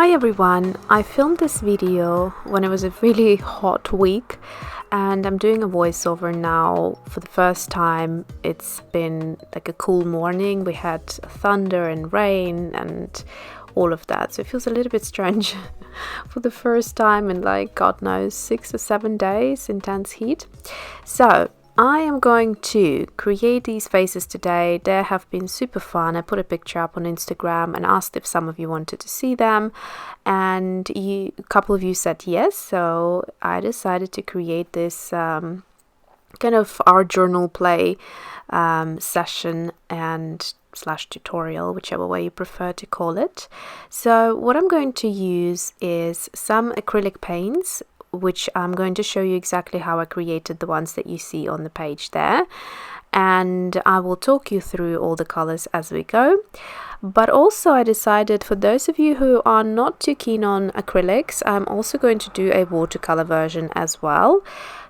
Hi everyone, I filmed this video when it was a really hot week and I'm doing a voiceover now for the first time. It's been like a cool morning, we had thunder and rain and all of that, so it feels a little bit strange for the first time in like God knows 6 or 7 days, intense heat. So I am going to create these faces today. They have been super fun. I put a picture up on Instagram and asked if some of you wanted to see them, and a couple of you said yes, so I decided to create this kind of art journal play session and / tutorial, whichever way you prefer to call it. So what I'm going to use is some acrylic paints, which I'm going to show you exactly how I created the ones that you see on the page there, and I will talk you through all the colors as we go. But also I decided, for those of you who are not too keen on acrylics, I'm also going to do a watercolor version as well,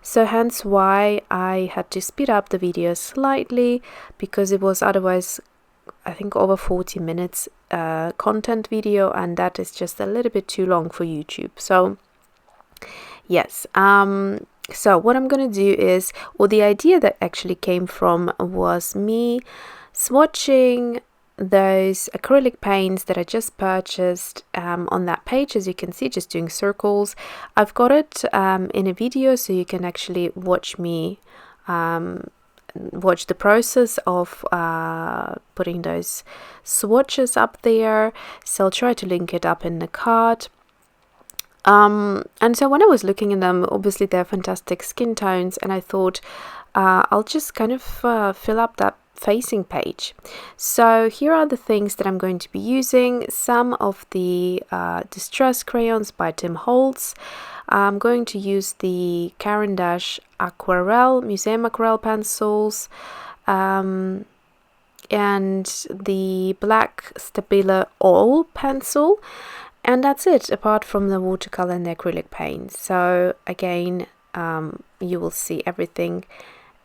so hence why I had to speed up the video slightly, because it was otherwise I think over 40 minutes content video, and that is just a little bit too long for YouTube. So yes, so what I'm going to do is, or the idea that actually came from was me swatching those acrylic paints that I just purchased on that page. As you can see, just doing circles. I've got it in a video, so you can actually watch me watch the process of putting those swatches up there, so I'll try to link it up in the card. And so when I was looking at them, obviously they're fantastic skin tones, and I thought I'll just kind of fill up that facing page. So here are the things that I'm going to be using. Some of the distress crayons by Holtz. I'm going to use the Caran Aquarelle, Museum Aquarelle pencils, and the black Stabilo All pencil. And that's it, apart from the watercolor and the acrylic paint. So again, you will see everything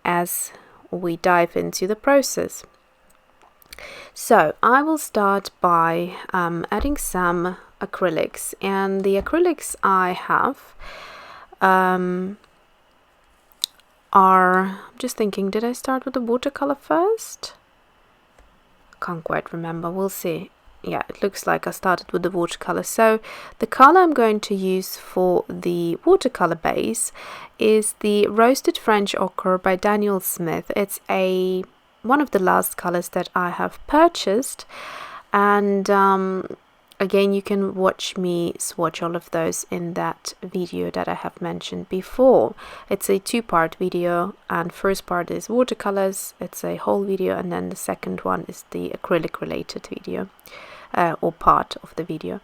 as we dive into the process. So I will start by adding some acrylics, and the acrylics I have are, I'm just thinking, did I start with the watercolor first? Can't quite remember, we'll see. Yeah, it looks like I started with the watercolor. So the color I'm going to use for the watercolor base is the Roasted French Ochre by Daniel Smith. It's one of the last colors that I have purchased, and again, you can watch me swatch all of those in that video that I have mentioned before. It's a 2-part video, and first part is watercolors, it's a whole video, and then the second one is the acrylic related video, or part of the video.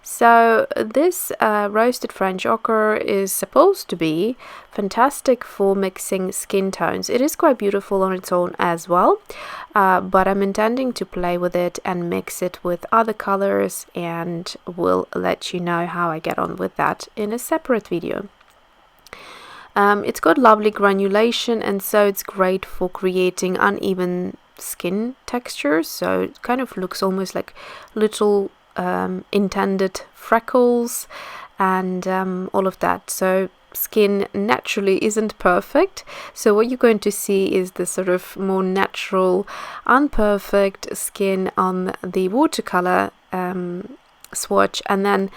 So this Roasted French Ochre is supposed to be fantastic for mixing skin tones. It is quite beautiful on its own as well, but I'm intending to play with it and mix it with other colors, and will let you know how I get on with that in a separate video. It's got lovely granulation, and so it's great for creating uneven skin textures, so it kind of looks almost like little intended freckles and all of that. So skin naturally isn't perfect, so what you're going to see is the sort of more natural, unperfect skin on the watercolor swatch, and then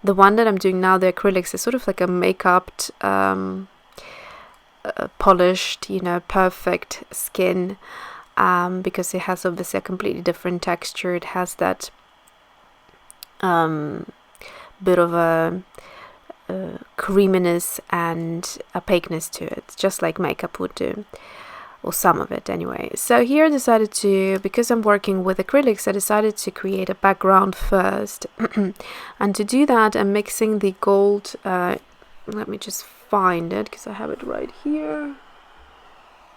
the one that I'm doing now, the acrylics, is sort of like a make-upped polished, perfect skin, because it has obviously a completely different texture. It has that bit of a creaminess and opaqueness to it, just like makeup would do, or some of it anyway. So here I decided to, because I'm working with acrylics, I decided to create a background first. And to do that, I'm mixing the gold, let me just find it because I have it right here.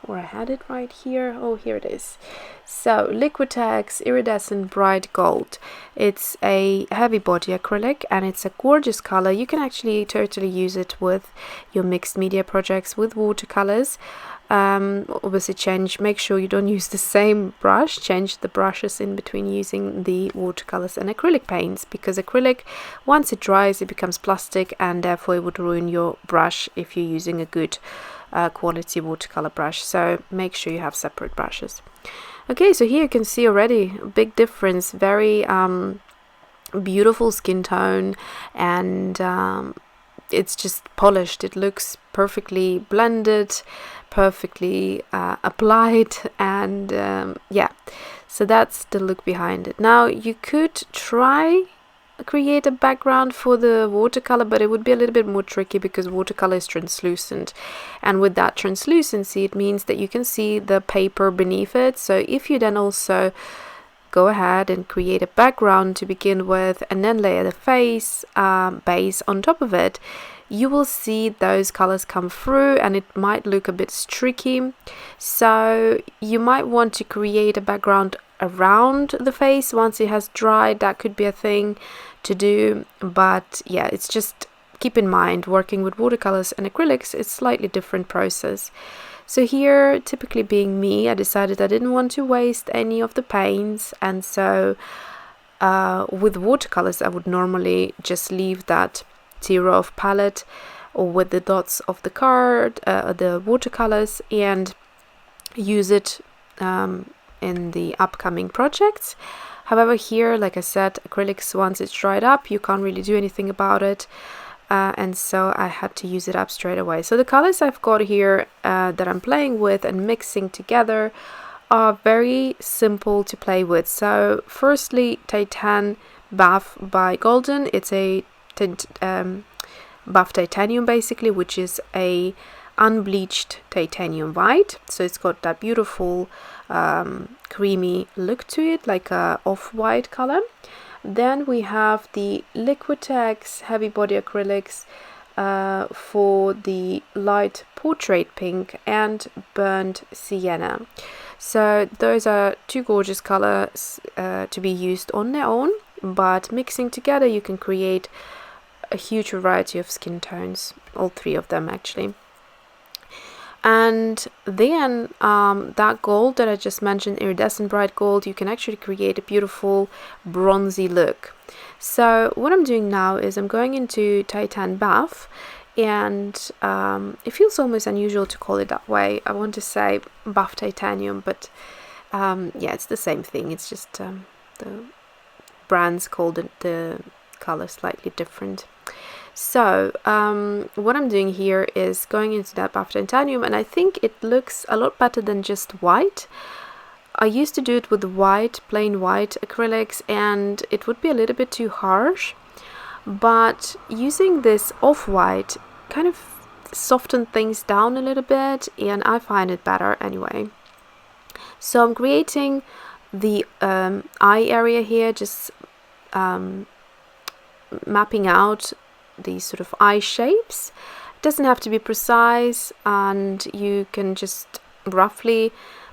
Or I had it right here. Oh, here it is. So Liquitex Iridescent Bright Gold. It's a heavy body acrylic, and it's a gorgeous color. You can actually totally use it with your mixed media projects with watercolors. obviously make sure you don't use the same brush. Change the brushes in between using the watercolors and acrylic paints, because acrylic, once it dries, it becomes plastic, and therefore it would ruin your brush if you're using a good quality watercolor brush. So make sure you have separate brushes. Okay, so here you can see already a big difference. Very beautiful skin tone, and it's just polished. It looks perfectly blended, perfectly applied, and yeah, so that's the look behind it. Now you could try create a background for the watercolor, but it would be a little bit more tricky because watercolor is translucent, and with that translucency it means that you can see the paper beneath it. So if you then also go ahead and create a background to begin with and then layer the face base on top of it, you will see those colors come through and it might look a bit streaky. So you might want to create a background around the face once it has dried. That could be a thing to do, but yeah, it's just keep in mind working with watercolors and acrylics, it's slightly different process. So here, typically being me, I decided I didn't want to waste any of the paints, and so with watercolors I would normally just leave that zero off palette or with the dots of the card, the watercolors, and use it in the upcoming projects. However, here, like I said, acrylics, once it's dried up, you can't really do anything about it. And so I had to use it up straight away. So the colors I've got here that I'm playing with and mixing together are very simple to play with. So firstly, Titan Buff by Golden. It's a buff titanium basically, which is a unbleached titanium white. So it's got that beautiful creamy look to it, like a off-white color. Then we have the Liquitex heavy body acrylics for the light portrait pink and burnt sienna. So those are two gorgeous colors to be used on their own, but mixing together you can create a huge variety of skin tones, all three of them actually. And then that gold that I just mentioned, iridescent bright gold, you can actually create a beautiful bronzy look. So what I'm doing now is I'm going into Titan Buff, and it feels almost unusual to call it that way. I want to say buff titanium, but yeah, it's the same thing. It's just the brands called the color slightly different. So what I'm doing here is going into that buff titanium, and I think it looks a lot better than just white. I used to do it with white, plain white acrylics, and it would be a little bit too harsh, but using this off-white kind of soften things down a little bit, and I find it better anyway. So I'm creating the eye area here, just mapping out these sort of eye shapes. It doesn't have to be precise, and you can just roughly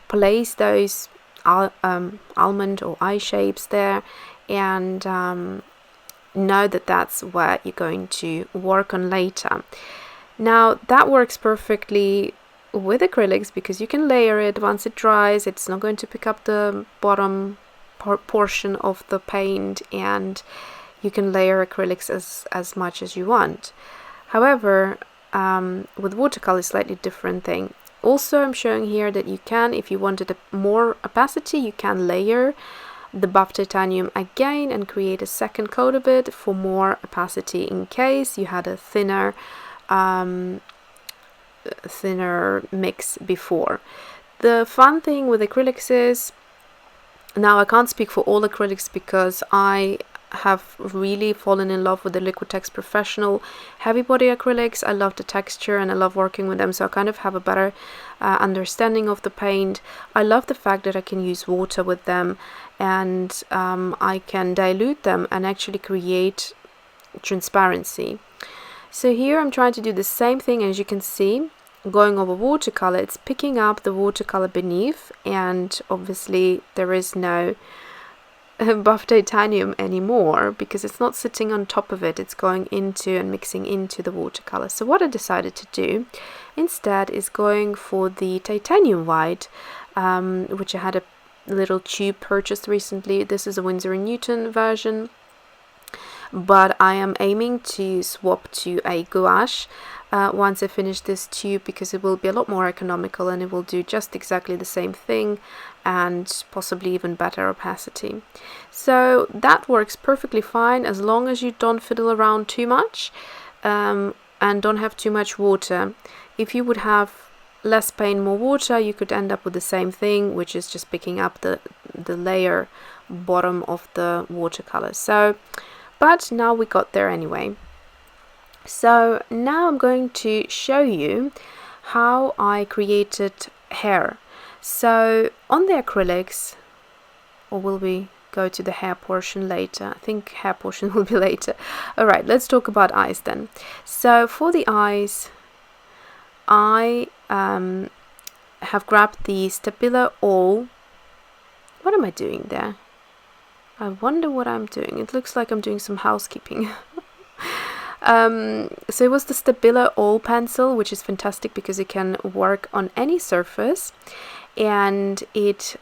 place those almond or eye shapes there, and know that that's what you're going to work on later. Now that works perfectly with acrylics because you can layer it once it dries. It's not going to pick up the bottom portion of the paint, and you can layer acrylics as much as you want. However, with watercolor, it's slightly different thing. Also, I'm showing here that you can, if you wanted more opacity, you can layer the buff titanium again and create a second coat of it for more opacity in case you had a thinner mix before. The fun thing with acrylics is, now I can't speak for all acrylics because I have really fallen in love with the Liquitex Professional heavy body acrylics. I love the texture and I love working with them, so I kind of have a better understanding of the paint. I love the fact that I can use water with them, and I can dilute them and actually create transparency. So here I'm trying to do the same thing. As you can see, going over watercolor, it's picking up the watercolor beneath, and obviously there is no buff titanium anymore because it's not sitting on top of it, it's going into and mixing into the watercolor. So what I decided to do, instead is going for the titanium white, which I had a little tube purchased recently. This is a Winsor & Newton version, but I am aiming to swap to a gouache once I finish this tube, because it will be a lot more economical and it will do just exactly the same thing and possibly even better opacity. So that works perfectly fine as long as you don't fiddle around too much and don't have too much water. If you would have less paint, more water, you could end up with the same thing, which is just picking up the layer bottom of the watercolor. So, but now we got there anyway. So now I'm going to show you how I created hair. So on the acrylics, or will we go to the hair portion later? I think hair portion will be later. Alright, let's talk about eyes then. So for the eyes, I have grabbed the Stabilo All. What am I doing there? I wonder what I'm doing. It looks like I'm doing some housekeeping. So it was the Stabilo All pencil, which is fantastic because it can work on any surface, and it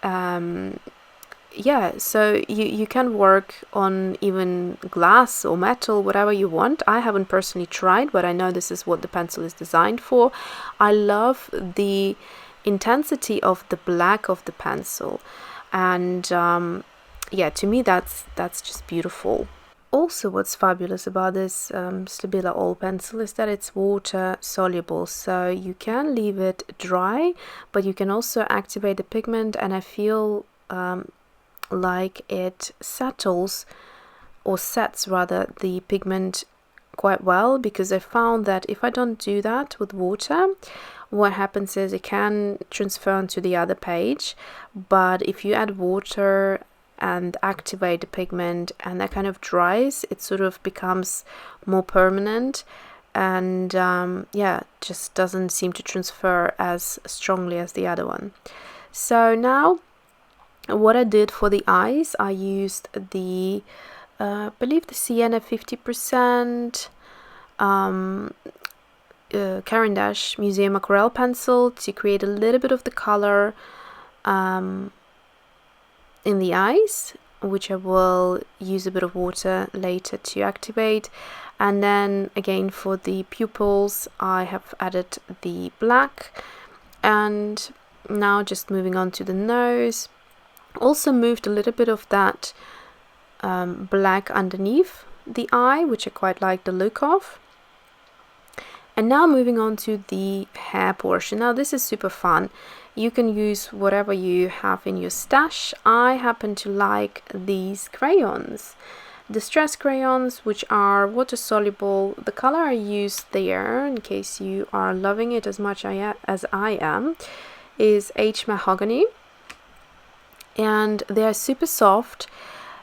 yeah, so you can work on even glass or metal, whatever you want. I haven't personally tried, but I know this is what the pencil is designed for. I love the intensity of the black of the pencil, and yeah, to me that's just beautiful. Also, what's fabulous about this Stabilo All pencil is that it's water soluble, so you can leave it dry, but you can also activate the pigment, and I feel like it settles, or sets rather, the pigment quite well, because I found that if I don't do that with water, what happens is it can transfer onto the other page, but if you add water and activate the pigment and that kind of dries, it sort of becomes more permanent, and yeah, just doesn't seem to transfer as strongly as the other one. So now what I did for the eyes, I used the I believe the Sienna 50% Caran Museum Aquarelle pencil to create a little bit of the color in the eyes, which I will use a bit of water later to activate. And then again for the pupils, I have added the black, and now just moving on to the nose, also moved a little bit of that black underneath the eye, which I quite like the look of. And now moving on to the hair portion. Now this is super fun. You can use whatever you have in your stash. I happen to like these crayons, distress crayons, which are water soluble. The color I used there, in case you are loving it as much as I am, is Mahogany, and they are super soft.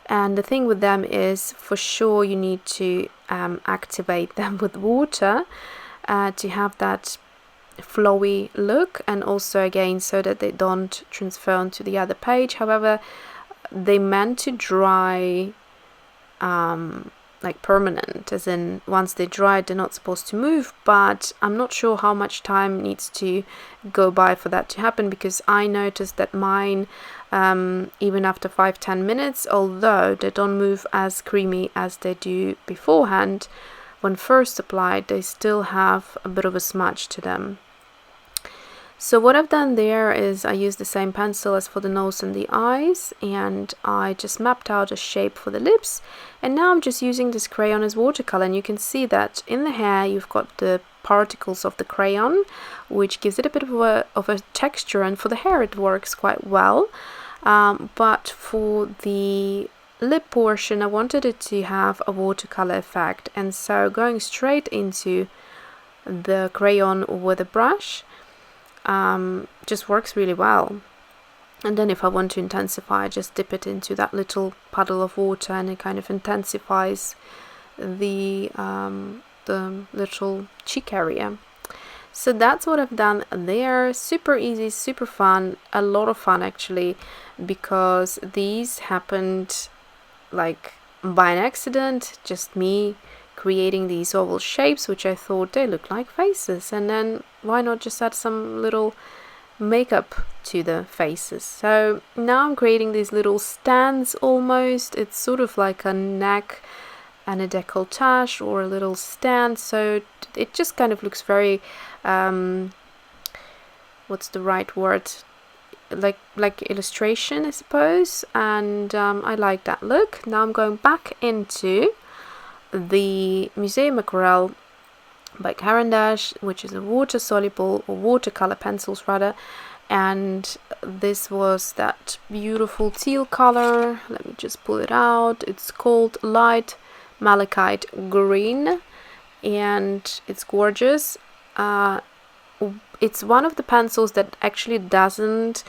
And the thing with them is, for sure, you need to activate them with water to have that flowy look, and also again so that they don't transfer onto the other page. However, they meant to dry like permanent, as in once they dry they're not supposed to move, but I'm not sure how much time needs to go by for that to happen, because I noticed that mine even after 5-10 minutes, although they don't move as creamy as they do beforehand when first applied, they still have a bit of a smudge to them. So what I've done there is I used the same pencil as for the nose and the eyes, and I just mapped out a shape for the lips, and now I'm just using this crayon as watercolor. And you can see that in the hair you've got the particles of the crayon, which gives it a bit of a texture, and for the hair it works quite well. But for the lip portion I wanted it to have a watercolor effect, and so going straight into the crayon with a brush just works really well. And then if I want to intensify, I just dip it into that little puddle of water, and it kind of intensifies the little cheek area. So that's what I've done there. Super easy, super fun, a lot of fun actually, because these happened like by an accident, just me creating these oval shapes, which I thought they look like faces, and then why not just add some little makeup to the faces. So now I'm creating these little stands almost. It's sort of like a neck and a décolletage or a little stand, so it just kind of looks very what's the right word, like illustration, I suppose, and I like that look. Now I'm going back into the Museum Aquarelle by Caran, which is a water soluble or watercolor pencils rather, and this was that beautiful teal color. Let me just pull it out. It's called Light Malachite Green, and it's gorgeous. It's one of the pencils that actually doesn't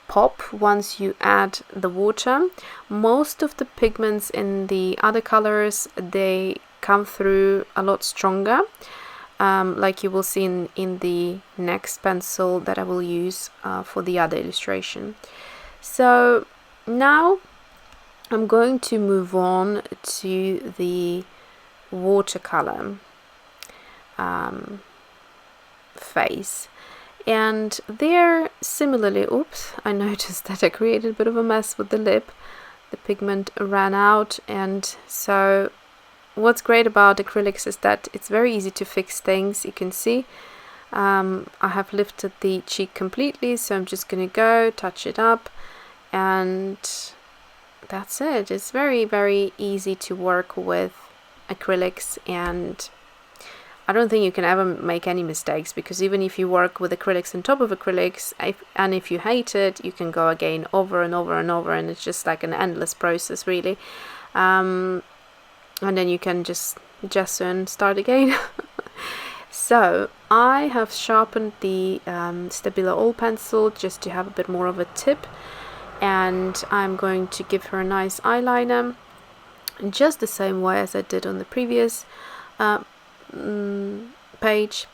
pop once you add the water. Most of the pigments in the other colors, they come through a lot stronger, like you will see in the next pencil that I will use for the other illustration. So now I'm going to move on to the watercolor face, and there similarly, oops, I noticed that I created a bit of a mess with the lip. The pigment ran out, and so what's great about acrylics is that it's very easy to fix things. You can see I have lifted the cheek completely, so I'm just gonna go touch it up, and that's it. It's very, very easy to work with acrylics, and I don't think you can ever make any mistakes, because even if you work with acrylics on top of acrylics, and if you hate it, you can go again over and over and over, and it's just like an endless process really. And then you can just soon start again. So I have sharpened the Stabilo All pencil just to have a bit more of a tip, and I'm going to give her a nice eyeliner just the same way as I did on the previous page.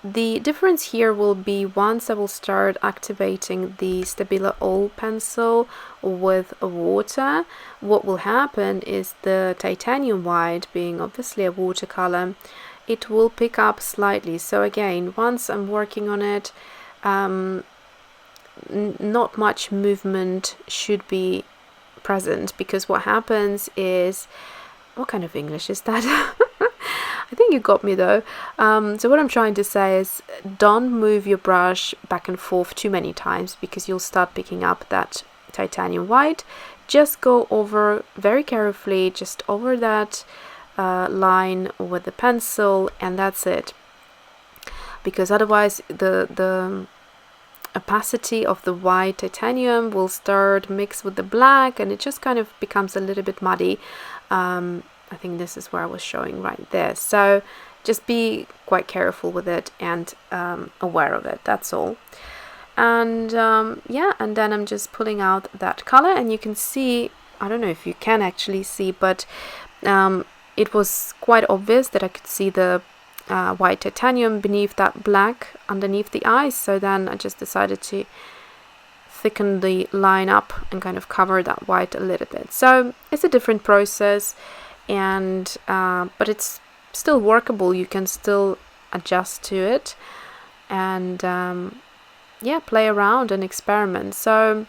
The difference here will be once I will start activating the Stabilo All pencil with water, what will happen is the titanium white, being obviously a watercolor, it will pick up slightly. So again, once I'm working on it, not much movement should be present, because what happens is, what kind of English is that? I think you got me though. So what I'm trying to say is, don't move your brush back and forth too many times, because you'll start picking up that titanium white. Just go over very carefully, just over that line with the pencil, and that's it. Because otherwise the opacity of the white titanium will start mix with the black, and it just kind of becomes a little bit muddy. I think this is where I was showing right there. So just be quite careful with it and aware of it, that's all. And yeah, and then I'm just pulling out that color, and you can see, I don't know if you can actually see, but it was quite obvious that I could see the white titanium beneath that black underneath the eyes. So then I just decided to thicken the line up and kind of cover that white a little bit. So it's a different process, and but it's still workable. You can still adjust to it, and yeah, play around and experiment. So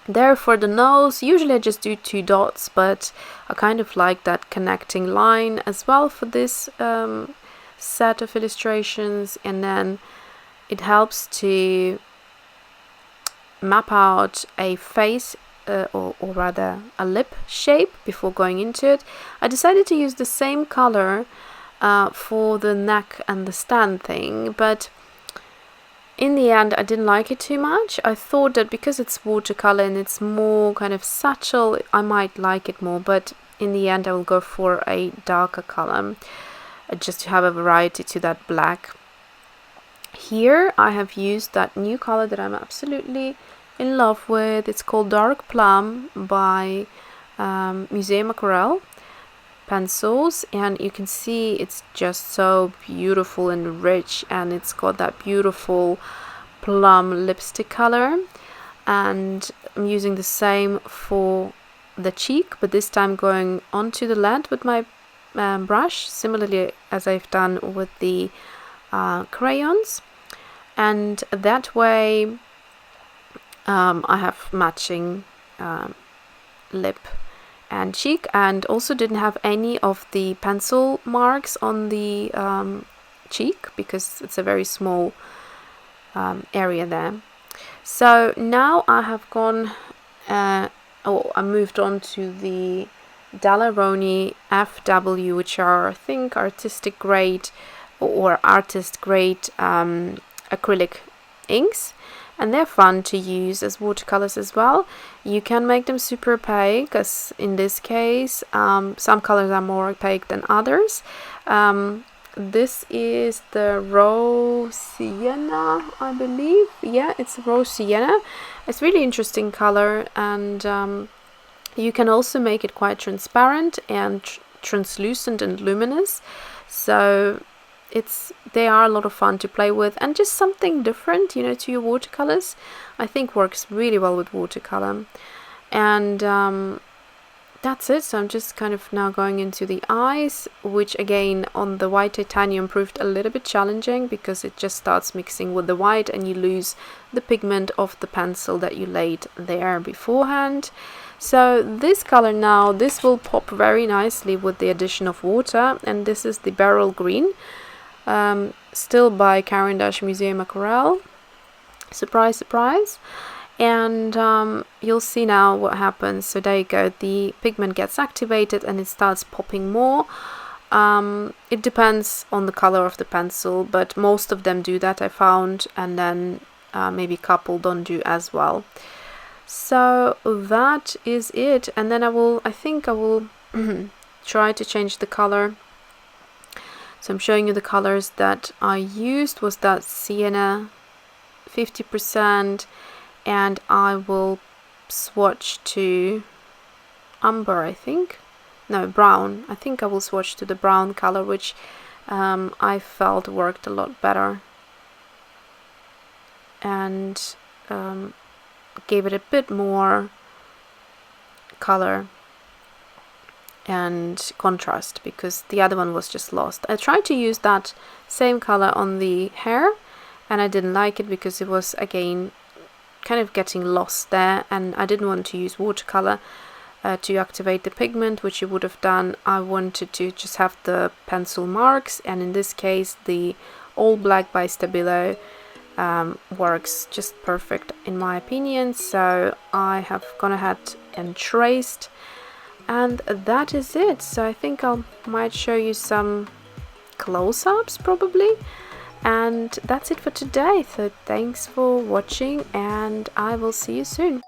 there for the nose, usually I just do 2 dots, but I kind of like that connecting line as well for this set of illustrations, and then it helps to map out a face or rather a lip shape before going into it. I decided to use the same color for the neck and the stand thing, but in the end I didn't like it too much. I thought that because it's watercolor and it's more kind of subtle, I might like it more, but in the end I will go for a darker color just to have a variety to that black. Here I have used that new color that I'm absolutely in love with. It's called Dark Plum by Museum Aquarelle pencils, and you can see it's just so beautiful and rich, and it's got that beautiful plum lipstick color. And I'm using the same for the cheek, but this time going onto the lid with my brush, similarly as I've done with the crayons, and that way I have matching lip and cheek, and also didn't have any of the pencil marks on the cheek because it's a very small area there. So now I have gone I moved on to the Rowney FW, which are, I think, artistic grade or artist grade acrylic inks, and they're fun to use as watercolors as well. You can make them super opaque, as in this case some colors are more opaque than others. This is the Raw Sienna, I believe. Yeah, it's Raw Sienna. It's really interesting color, and you can also make it quite transparent and translucent and luminous. So they are a lot of fun to play with, and just something different, you know, to your watercolors. I think works really well with watercolor. And that's it. So I'm just kind of now going into the eyes, which again on the white titanium proved a little bit challenging because it just starts mixing with the white and you lose the pigment of the pencil that you laid there beforehand. So this color now, this will pop very nicely with the addition of water, and this is the Beryl Green, still by Caran Museum Aquarelle. Surprise, surprise. And you'll see now what happens. So there you go, the pigment gets activated and it starts popping more. It depends on the color of the pencil, but most of them do that, I found, and then maybe a couple don't do as well. So that is it, and then I think I will try to change the color. So I'm showing you the colors that I used was that Sienna 50%, and I will swatch to umber, I think. No, brown. I think I will swatch to the brown color, which I felt worked a lot better and gave it a bit more color and contrast, because the other one was just lost. I tried to use that same color on the hair and I didn't like it because it was again kind of getting lost there, and I didn't want to use watercolor to activate the pigment, which you would have done. I wanted to just have the pencil marks, and in this case the All Black by Stabilo works just perfect in my opinion. So I have gone ahead and traced, and that is it. So I think I might show you some close-ups probably, and that's it for today. So thanks for watching, and I will see you soon.